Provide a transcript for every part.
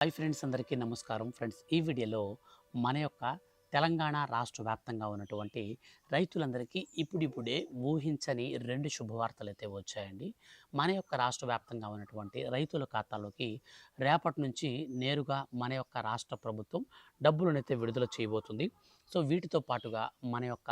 Hi friends, అందరికీ నమస్కారం. Friends, ఈ వీడియోలో మన యొక్క తెలంగాణ రాష్ట్ర వ్యాప్తంగా ఉన్నటువంటి రైతులందరికీ ఇప్పుడిప్పుడే ఊహించని 2 శుభవార్తలైతే వచ్చాయండి. మన యొక్క రాష్ట్ర వ్యాప్తంగా ఉన్నటువంటి రైతుల ఖాతాలోకి రేపటి నుంచి నేరుగా మన యొక్క రాష్ట్ర ప్రభుత్వం డబ్బులనైతే విడుదల చేయబోతుంది. సో వీటితో పాటుగా మన యొక్క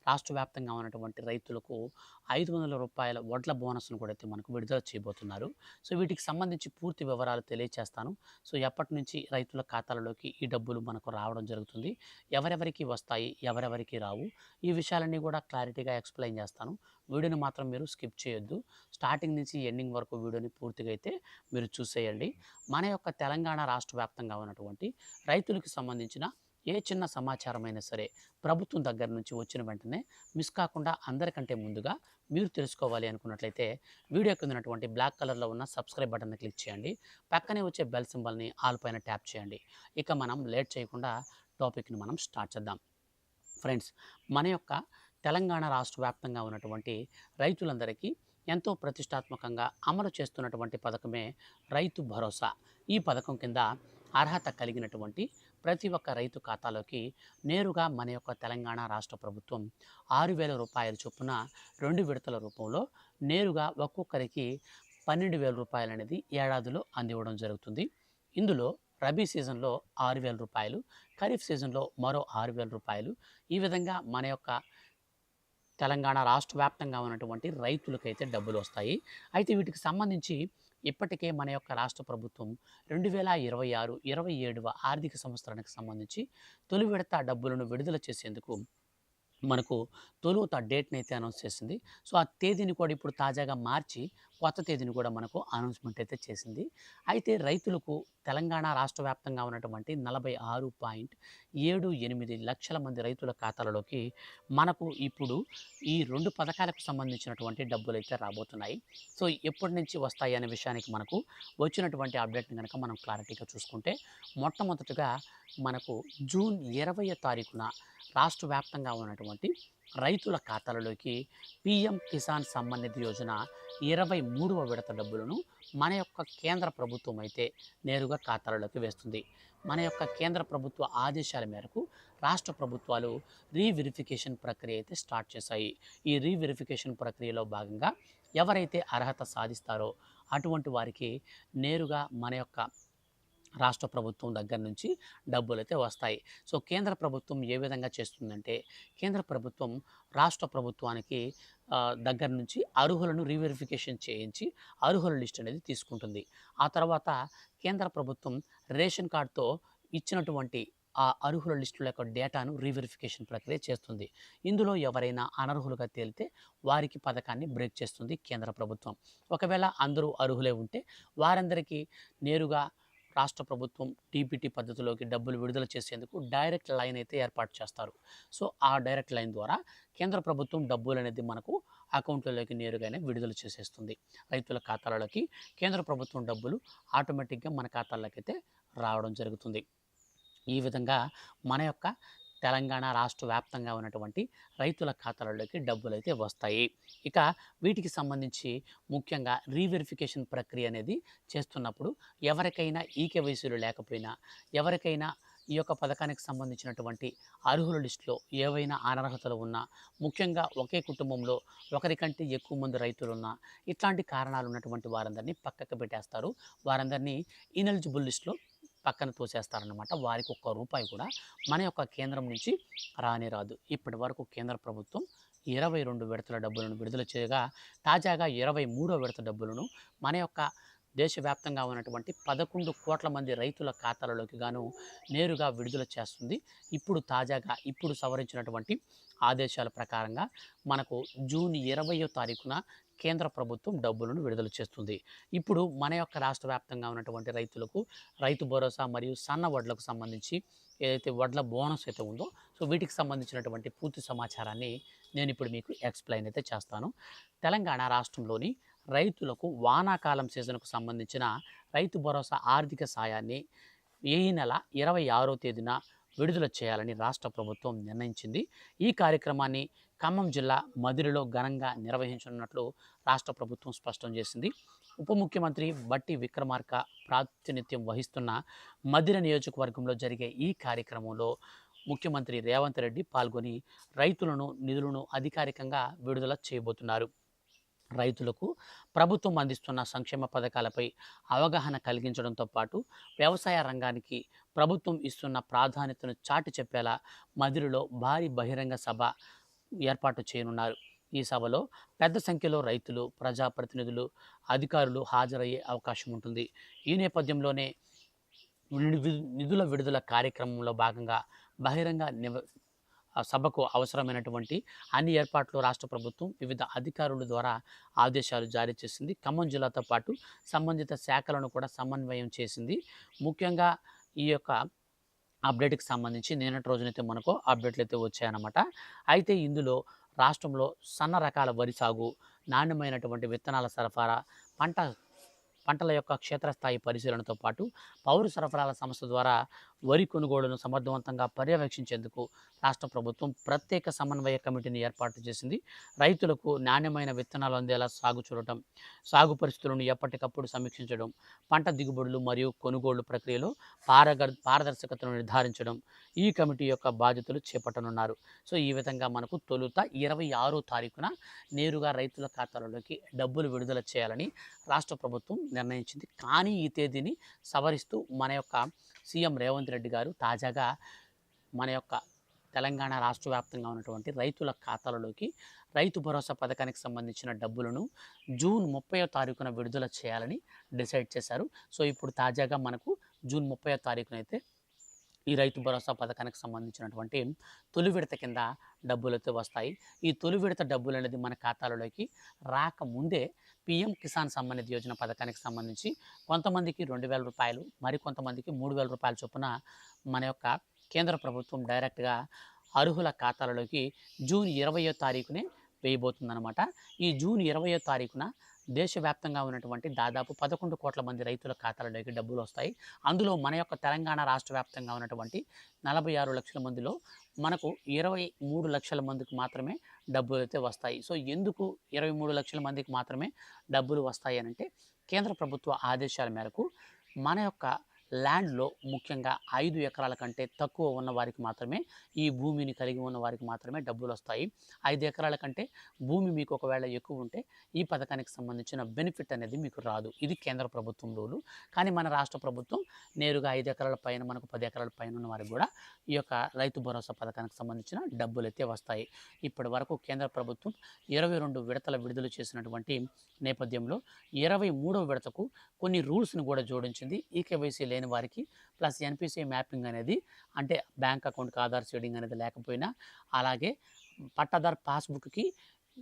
రాష్ట్ర వ్యాప్తంగా ఉన్నటువంటి రైతులకు రూ. 500 వడ్ల బోనస్‌ను కూడా అయితే మనకు విడుదల చేయబోతున్నారు. సో వీటికి సంబంధించి పూర్తి వివరాలు తెలియచేస్తాను. సో ఎప్పటి నుంచి రైతుల ఖాతాలలోకి ఈ డబ్బులు మనకు రావడం జరుగుతుంది, ఎవరెవరికి వస్తాయి, ఎవరెవరికి రావు, ఈ విషయాలన్నీ కూడా క్లారిటీగా ఎక్స్ప్లెయిన్ చేస్తాను. వీడియోని మాత్రం మీరు స్కిప్ చేయొద్దు. స్టార్టింగ్ నుంచి ఎండింగ్ వరకు వీడియోని పూర్తిగా అయితే మీరు చూసేయండి. మన యొక్క తెలంగాణ రాష్ట్ర వ్యాప్తంగా ఉన్నటువంటి రైతులకు సంబంధించిన ఏ చిన్న సమాచారమైనా సరే ప్రభుత్వం దగ్గర నుంచి వచ్చిన వెంటనే మిస్ కాకుండా అందరికంటే ముందుగా మీరు తెలుసుకోవాలి అనుకున్నట్లయితే వీడియో కింద ఉన్నటువంటి బ్లాక్ కలర్లో ఉన్న సబ్స్క్రైబ్ బటన్ని క్లిక్ చేయండి. పక్కనే వచ్చే బెల్ సింబల్ని ఆల్ పైన ట్యాప్ చేయండి. ఇక మనం లేట్ చేయకుండా టాపిక్ని మనం స్టార్ట్ చేద్దాం. ఫ్రెండ్స్, మన యొక్క తెలంగాణ రాష్ట్ర వ్యాప్తంగా ఉన్నటువంటి రైతులందరికీ ఎంతో ప్రతిష్టాత్మకంగా అమలు చేస్తున్నటువంటి పథకమే రైతు భరోసా. ఈ పథకం కింద అర్హత కలిగినటువంటి ప్రతి ఒక్క రైతు ఖాతాలోకి నేరుగా మన యొక్క తెలంగాణ రాష్ట్ర ప్రభుత్వం రూ. 6,000 చొప్పున 2 విడతల రూపంలో నేరుగా ఒక్కొక్కరికి రూ. 12,000 అనేది ఏడాదిలో అందివ్వడం జరుగుతుంది. ఇందులో రబీ సీజన్లో రూ. 6,000, ఖరీఫ్ సీజన్లో మరో రూ. 6,000. ఈ విధంగా మన యొక్క తెలంగాణ రాష్ట్ర వ్యాప్తంగా ఉన్నటువంటి రైతులకైతే డబ్బులు వస్తాయి. అయితే వీటికి సంబంధించి ఇప్పటికే మన యొక్క రాష్ట్ర ప్రభుత్వం 2026-27వ ఆర్థిక సంవత్సరానికి సంబంధించి తొలి విడత డబ్బులను విడుదల చేసేందుకు మనకు తొలుత డేట్ని అయితే అనౌన్స్ చేసింది. సో ఆ తేదీని కూడా ఇప్పుడు తాజాగా మార్చి కొత్త తేదీని కూడా మనకు అనౌన్స్మెంట్ అయితే చేసింది. అయితే రైతులకు తెలంగాణ రాష్ట్ర వ్యాప్తంగా ఉన్నటువంటి 46.78 లక్షల మంది రైతుల ఖాతాలలోకి మనకు ఇప్పుడు ఈ 2 పథకాలకు సంబంధించినటువంటి డబ్బులు అయితే రాబోతున్నాయి. సో ఎప్పటి నుంచి వస్తాయి అనే విషయానికి మనకు వచ్చినటువంటి అప్డేట్ని కనుక మనం క్లారిటీగా చూసుకుంటే, మొట్టమొదటిగా మనకు జూన్ 20వ తారీఖున రాష్ట్ర వ్యాప్తంగా ఉన్నటువంటి రైతుల ఖాతాలలోకి పీఎం కిసాన్ సమ్మాన్ నిధి యోజన 23వ విడత డబ్బులను మన యొక్క కేంద్ర ప్రభుత్వం అయితే నేరుగా ఖాతాలలోకి వేస్తుంది. మన యొక్క కేంద్ర ప్రభుత్వ ఆదేశాల మేరకు రాష్ట్ర ప్రభుత్వాలు రీవెరిఫికేషన్ ప్రక్రియ అయితే స్టార్ట్ చేశాయి. ఈ రీవెరిఫికేషన్ ప్రక్రియలో భాగంగా ఎవరైతే అర్హత సాధిస్తారో అటువంటి వారికి నేరుగా మన యొక్క రాష్ట్ర ప్రభుత్వం దగ్గర నుంచి డబ్బులైతే వస్తాయి. సో కేంద్ర ప్రభుత్వం ఏ విధంగా చేస్తుందంటే, కేంద్ర ప్రభుత్వం రాష్ట్ర ప్రభుత్వానికి దగ్గర నుంచి అర్హులను రీవెరిఫికేషన్ చేయించి అర్హుల లిస్ట్ అనేది తీసుకుంటుంది. ఆ తర్వాత కేంద్ర ప్రభుత్వం రేషన్ కార్డుతో ఇచ్చినటువంటి ఆ అర్హుల లిస్టుల యొక్క డేటాను రీవెరిఫికేషన్ ప్రక్రియ చేస్తుంది. ఇందులో ఎవరైనా అనర్హులుగా తేలితే వారికి పథకాన్ని బ్రేక్ చేస్తుంది కేంద్ర ప్రభుత్వం. ఒకవేళ అందరూ అర్హులే ఉంటే వారందరికీ నేరుగా రాష్ట్ర ప్రభుత్వం టీపీటీ పద్ధతిలోకి డబ్బులు విడుదల చేసేందుకు డైరెక్ట్ లైన్ అయితే ఏర్పాటు చేస్తారు. సో ఆ డైరెక్ట్ లైన్ ద్వారా కేంద్ర ప్రభుత్వం డబ్బులు అనేది మనకు అకౌంట్లలోకి నేరుగానే విడుదల చేసేస్తుంది. రైతుల ఖాతాలలోకి కేంద్ర ప్రభుత్వం డబ్బులు ఆటోమేటిక్గా మన ఖాతాల్లోకి అయితే రావడం జరుగుతుంది. ఈ విధంగా మన యొక్క తెలంగాణ రాష్ట్ర వ్యాప్తంగా ఉన్నటువంటి రైతుల ఖాతాలలోకి డబ్బులు అయితే వస్తాయి. ఇక వీటికి సంబంధించి ముఖ్యంగా రీవెరిఫికేషన్ ప్రక్రియ అనేది చేస్తున్నప్పుడు ఎవరికైనా ఈకేవైసీలు లేకపోయినా, ఎవరికైనా ఈ యొక్క పథకానికి సంబంధించినటువంటి అర్హుల లిస్టులో ఏవైనా అనర్హతలు ఉన్నా, ముఖ్యంగా ఒకే కుటుంబంలో ఒకరికంటే ఎక్కువ మంది రైతులున్నా, ఇట్లాంటి కారణాలు ఉన్నటువంటి వారందరినీ పక్కకు పెట్టేస్తారు. వారందరినీ ఇనెలిజిబుల్ లిస్టులో పక్కన తోసేస్తారనమాట. వారికి ఒక్క రూపాయి కూడా మన యొక్క కేంద్రం నుంచి రానే రాదు. ఇప్పటి వరకు కేంద్ర ప్రభుత్వం 22 విడతల డబ్బులను విడుదల చేయగా, తాజాగా 23వ విడత డబ్బులను మన యొక్క దేశవ్యాప్తంగా ఉన్నటువంటి 11 కోట్ల మంది రైతుల ఖాతాలలోకి గాను నేరుగా విడుదల చేస్తుంది. ఇప్పుడు తాజాగా సవరించినటువంటి ఆదేశాల ప్రకారంగా మనకు జూన్ 20వ తారీఖున కేంద్ర ప్రభుత్వం డబ్బులను విడుదల చేస్తుంది. ఇప్పుడు మన యొక్క రాష్ట్ర వ్యాప్తంగా ఉన్నటువంటి రైతులకు రైతు భరోసా మరియు సన్న వడ్లకు సంబంధించి ఏదైతే వడ్ల బోనస్ అయితే ఉందో, సో వీటికి సంబంధించినటువంటి పూర్తి సమాచారాన్ని నేను ఇప్పుడు మీకు ఎక్స్ప్లెయిన్ అయితే చేస్తాను. తెలంగాణ రాష్ట్రంలోని రైతులకు వానాకాలం సీజన్కు సంబంధించిన రైతు భరోసా ఆర్థిక సాయాన్ని ఈ నెల 26వ తేదీన విడుదల చేయాలని రాష్ట్ర ప్రభుత్వం నిర్ణయించింది. ఈ కార్యక్రమాన్ని ఖమ్మం జిల్లా మదిరిలో ఘనంగా నిర్వహించనున్నట్లు రాష్ట్ర ప్రభుత్వం స్పష్టం చేసింది. ఉప ముఖ్యమంత్రి బట్టి విక్రమార్క ప్రాతినిధ్యం వహిస్తున్న మధిర నియోజకవర్గంలో జరిగే ఈ కార్యక్రమంలో ముఖ్యమంత్రి రేవంత్ రెడ్డి పాల్గొని రైతులను నిధులను అధికారికంగా విడుదల చేయబోతున్నారు. రైతులకు ప్రభుత్వం అందిస్తున్న సంక్షేమ పథకాలపై అవగాహన కలిగించడంతో పాటు వ్యవసాయ రంగానికి ప్రభుత్వం ఇస్తున్న ప్రాధాన్యతను చాటి చెప్పేలా మధిరలో భారీ బహిరంగ సభ ఏర్పాటు చేయనున్నారు. ఈ సభలో పెద్ద సంఖ్యలో రైతులు, ప్రజాప్రతినిధులు, అధికారులు హాజరయ్యే అవకాశం ఉంటుంది. ఈ నేపథ్యంలోనే నిధుల విడుదల కార్యక్రమంలో భాగంగా బహిరంగ సభకు అవసరమైనటువంటి అన్ని ఏర్పాట్లు రాష్ట్ర ప్రభుత్వం వివిధ అధికారుల ద్వారా ఆదేశాలు జారీ చేసింది. ఖమ్మం జిల్లాతో పాటు సంబంధిత శాఖలను కూడా సమన్వయం చేసింది. ముఖ్యంగా ఈ యొక్క అప్డేట్కి సంబంధించి నిన్నటి రోజునైతే మనకు అప్డేట్లు అయితే వచ్చాయన్నమాట. అయితే ఇందులో రాష్ట్రంలో సన్న రకాల వరి సాగు, నాణ్యమైనటువంటి విత్తనాల సరఫరా, పంటల యొక్క క్షేత్రస్థాయి పరిశీలనతో పాటు పౌర సరఫరాల సంస్థ ద్వారా వరి కొనుగోలును సమర్థవంతంగా పర్యవేక్షించేందుకు రాష్ట్ర ప్రభుత్వం ప్రత్యేక సమన్వయ కమిటీని ఏర్పాటు చేసింది. రైతులకు నాణ్యమైన విత్తనాలు అందేలా సాగు చూడటం, సాగు పరిస్థితులను ఎప్పటికప్పుడు సమీక్షించడం, పంట దిగుబడులు మరియు కొనుగోలు ప్రక్రియలో పారదర్శకతను నిర్ధారించడం ఈ కమిటీ యొక్క బాధ్యతలు చేపట్టనున్నారు. సో ఈ విధంగా మనకు తొలుత 26వ తారీఖున నేరుగా రైతుల ఖాతాలలోకి డబ్బులు విడుదల చేయాలని రాష్ట్ర ప్రభుత్వం నిర్ణయించింది. కానీ ఈ తేదీని సవరిస్తూ మన యొక్క సీఎం రేవంత్ రెడ్డి గారు తాజాగా మన యొక్క తెలంగాణ రాష్ట్ర వ్యాప్తంగా ఉన్నటువంటి రైతుల ఖాతాలలోకి రైతు భరోసా పథకానికి సంబంధించిన డబ్బులను జూన్ 30వ తారీఖున విడుదల చేయాలని డిసైడ్ చేశారు. సో ఇప్పుడు తాజాగా మనకు జూన్ 30వ తారీఖున అయితే ఈ రైతు భరోసా పథకానికి సంబంధించినటువంటి తొలి విడత కింద డబ్బులు అయితే వస్తాయి. ఈ తొలి విడత డబ్బులు అనేది మన ఖాతాలలోకి రాకముందే పీఎం కిసాన్ సమ్మాన్ నిధి యోజన పథకానికి సంబంధించి కొంతమందికి 2,000 రూపాయలు, మరికొంతమందికి 3,000 రూపాయల చొప్పున మన యొక్క కేంద్ర ప్రభుత్వం డైరెక్ట్గా అర్హుల ఖాతాలలోకి జూన్ 20వ తారీఖునే వేయబోతుందన్నమాట. ఈ జూన్ 20వ తారీఖున దేశవ్యాప్తంగా ఉన్నటువంటి దాదాపు 11 కోట్ల మంది రైతుల ఖాతాలలోకి డబ్బులు వస్తాయి. అందులో మన యొక్క తెలంగాణ రాష్ట్ర వ్యాప్తంగా ఉన్నటువంటి 46 లక్షల మందిలో మనకు 23 లక్షల మందికి మాత్రమే డబ్బులు అయితే వస్తాయి. సో ఎందుకు 23 లక్షల మందికి మాత్రమే డబ్బులు వస్తాయి అంటే కేంద్ర ప్రభుత్వ ఆదేశాల మేరకు మన యొక్క ల్యాండ్లో ముఖ్యంగా 5 ఎకరాల కంటే తక్కువ ఉన్న వారికి మాత్రమే, ఈ భూమిని కలిగి ఉన్న వారికి మాత్రమే డబ్బులు వస్తాయి. 5 ఎకరాల కంటే భూమి మీకు ఒకవేళ ఎక్కువ ఉంటే ఈ పథకానికి సంబంధించిన బెనిఫిట్ అనేది మీకు రాదు. ఇది కేంద్ర ప్రభుత్వం రూలు. కానీ మన రాష్ట్ర ప్రభుత్వం నేరుగా 5 ఎకరాల పైన, మనకు 10 ఎకరాల పైన ఉన్న వారికి కూడా ఈ యొక్క రైతు భరోసా పథకానికి సంబంధించిన డబ్బులు అయితే వస్తాయి. ఇప్పటి వరకు కేంద్ర ప్రభుత్వం 22 విడతల విడుదల చేసినటువంటి నేపథ్యంలో 23వ విడతకు కొన్ని రూల్స్ని కూడా జోడించింది. ఈకేవైసీ లేని వారికి ప్లస్ ఎన్పిసిఐ మ్యాపింగ్ అనేది, అంటే బ్యాంక్ అకౌంట్కి ఆధార్ సీడింగ్ అనేది లేకపోయినా, అలాగే పట్టాదార్ పాస్బుక్కి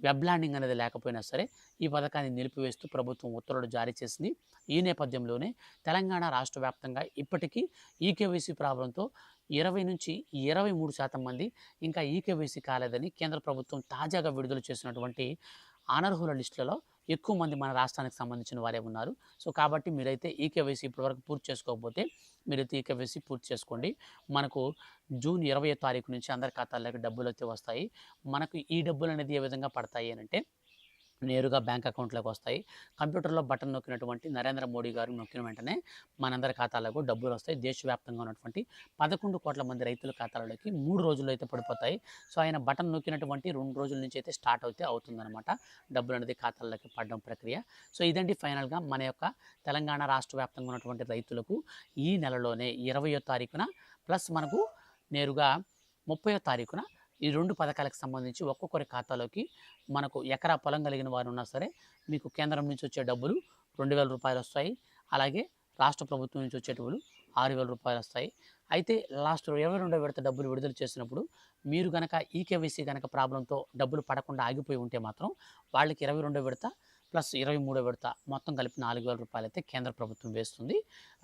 వెబ్ ల్యాండింగ్ అనేది లేకపోయినా సరే ఈ పథకాన్ని నిలిపివేస్తూ ప్రభుత్వం ఉత్తర్వులు జారీ చేసింది. ఈ నేపథ్యంలోనే తెలంగాణ రాష్ట్ర వ్యాప్తంగా ఇప్పటికీ ఈకేవైసీ ప్రాబ్లంతో 20 నుంచి 23% మంది ఇంకా ఈకేవైసీ కాలేదని కేంద్ర ప్రభుత్వం తాజాగా విడుదల చేసినటువంటి అనర్హుల లిస్టులలో ఎక్కువ మంది మన రాష్ట్రానికి సంబంధించిన వారే ఉన్నారు. సో కాబట్టి మీరైతే ఈకేవైసీ ఇప్పటివరకు పూర్తి చేసుకోకపోతే మీరైతే ఈకేవైసీ పూర్తి చేసుకోండి. మనకు జూన్ 20వ తారీఖు నుంచి అందరి ఖాతాల్లోకి డబ్బులు అయితే వస్తాయి. మనకు ఈ డబ్బులు అనేది ఏ విధంగా పడతాయి అని అంటే నేరుగా బ్యాంక్ అకౌంట్లోకి వస్తాయి. కంప్యూటర్లో బటన్ నొక్కినటువంటి నరేంద్ర మోడీ గారు నొక్కిన వెంటనే మనందరి ఖాతాలకు డబ్బులు వస్తాయి. దేశవ్యాప్తంగా ఉన్నటువంటి 11 కోట్ల మంది రైతుల ఖాతాలలోకి 3 రోజుల్లో అయితే పడిపోతాయి. సో ఆయన బటన్ నొక్కినటువంటి 2 రోజుల నుంచి అయితే స్టార్ట్ అవుతుందన్నమాట డబ్బులు అనేది ఖాతాల్లోకి పడడం ప్రక్రియ. సో ఇదండి ఫైనల్గా మన యొక్క తెలంగాణ రాష్ట్ర వ్యాప్తంగా ఉన్నటువంటి రైతులకు ఈ నెలలోనే 20వ తారీఖున ప్లస్ మనకు నేరుగా 30వ తారీఖున ఈ 2 పథకాలకు సంబంధించి ఒక్కొక్కరి ఖాతాలోకి మనకు ఎకరా పొలం కలిగిన వారు ఉన్నా సరే మీకు కేంద్రం నుంచి వచ్చే డబ్బులు 2,000 రూపాయలు వస్తాయి. అలాగే రాష్ట్ర ప్రభుత్వం నుంచి వచ్చే డబ్బులు 6,000 రూపాయలు వస్తాయి. అయితే లాస్ట్ 22వ విడత డబ్బులు విడుదల చేసినప్పుడు మీరు కనుక ఈకేవైసీ కనుక ప్రాబ్లంతో డబ్బులు పడకుండా ఆగిపోయి ఉంటే మాత్రం వాళ్ళకి 22వ విడత ప్లస్ 23వ విడత మొత్తం కలిపి 4,000 రూపాయలు అయితే కేంద్ర ప్రభుత్వం వేస్తుంది.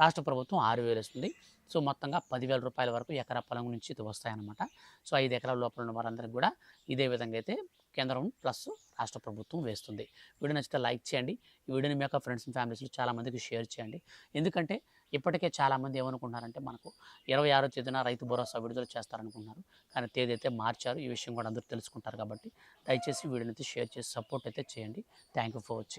రాష్ట్ర ప్రభుత్వం 6,000 వేస్తుంది. సో మొత్తంగా 10,000 రూపాయల వరకు ఎకరా పొలం నుంచి ఇది వస్తాయన్నమాట. సో 5 ఎకరాల లోపల ఉన్న వారందరికీ కూడా ఇదే విధంగా అయితే కేంద్రం ప్లస్ రాష్ట్ర ప్రభుత్వం వేస్తుంది. వీడియో నచ్చితే లైక్ చేయండి. ఈ వీడియోని మీ యొక్క ఫ్రెండ్స్ అండ్ ఫ్యామిలీస్లో చాలామందికి షేర్ చేయండి. ఎందుకంటే ఇప్పటికే చాలామంది ఏమనుకుంటున్నారంటే మనకు 26వ తేదీన రైతు భరోసా విడుదల చేస్తారనుకుంటున్నారు. కానీ తేదీ అయితే మార్చారు. ఈ విషయం కూడా అందరూ తెలుసుకుంటారు కాబట్టి దయచేసి వీడియోని అయితే షేర్ చేసి సపోర్ట్ అయితే చేయండి. Thank you for watching.